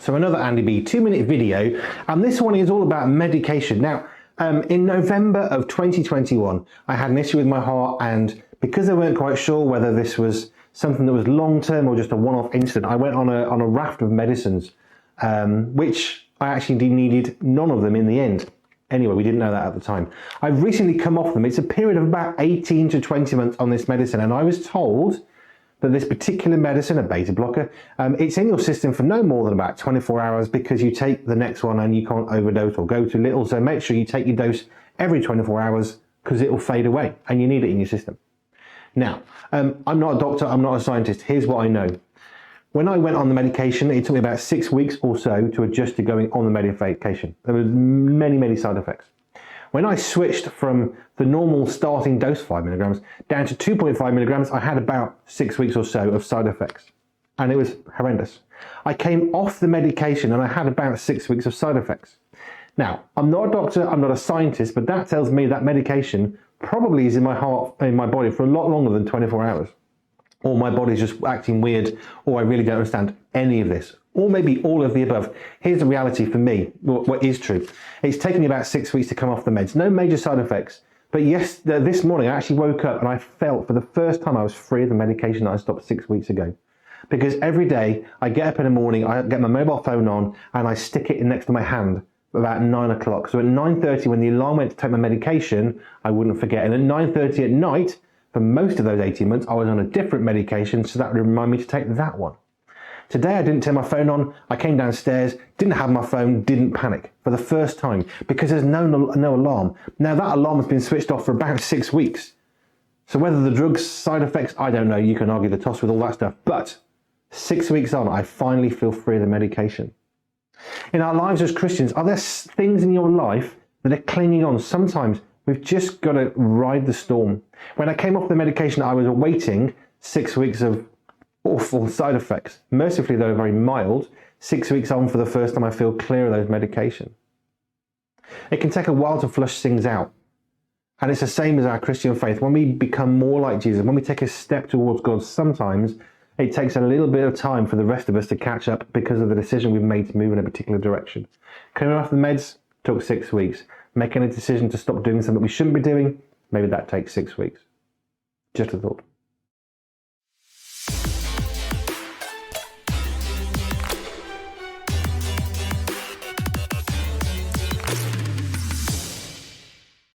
So another Andy B 2-minute video, and this one is all about medication. Now, in November of 2021, I had an issue with my heart, and because I weren't quite sure whether this was something that was long-term or just a one-off incident, I went on a raft of medicines, which I actually needed none of them in the end. Anyway, we didn't know that at the time. I've recently come off them. It's a period of about 18 to 20 months on this medicine, and I was told that this particular medicine, a beta blocker, it's in your system for no more than about 24 hours because you take the next one and you can't overdose or go too little. So make sure you take your dose every 24 hours because it will fade away and you need it in your system. Now, I'm not a doctor, I'm not a scientist. Here's what I know. When I went on the medication, it took me about 6 weeks or so to adjust to going on the medication. There were many side effects. When I switched from the normal starting dose, 5 milligrams, down to 2.5 milligrams, I had about 6 weeks or so of side effects. And it was horrendous. I came off the medication and I had about 6 weeks of side effects. Now, I'm not a doctor, I'm not a scientist, but that tells me that medication probably is in my heart, in my body for a lot longer than 24 hours. Or my body's just acting weird, or I really don't understand any of this. Or maybe all of the above. Here's the reality for me, what is true. It's taken me about 6 weeks to come off the meds. No major side effects. But yes, this morning I actually woke up and I felt for the first time I was free of the medication that I stopped 6 weeks ago. Because every day I get up in the morning, I get my mobile phone on and I stick it in next to my hand about 9 o'clock. So at 9:30 when the alarm went to take my medication, I wouldn't forget. And at 9:30 at night, for most of those 18 months, I was on a different medication, so that would remind me to take that one. Today I didn't turn my phone on, I came downstairs, didn't have my phone, didn't panic for the first time because there's no alarm. Now that alarm has been switched off for about 6 weeks. So whether the drug's side effects, I don't know, you can argue the toss with all that stuff, but 6 weeks on, I finally feel free of the medication. In our lives as Christians, are there things in your life that are clinging on? Sometimes we've just got to ride the storm. When I came off the medication, I was awaiting 6 weeks of awful side effects. Mercifully, though, very mild. 6 weeks on for the first time, I feel clear of those medications. It can take a while to flush things out. And it's the same as our Christian faith. When we become more like Jesus, when we take a step towards God, sometimes it takes a little bit of time for the rest of us to catch up because of the decision we've made to move in a particular direction. Coming off the meds took 6 weeks. Making a decision to stop doing something we shouldn't be doing, maybe that takes 6 weeks. Just a thought.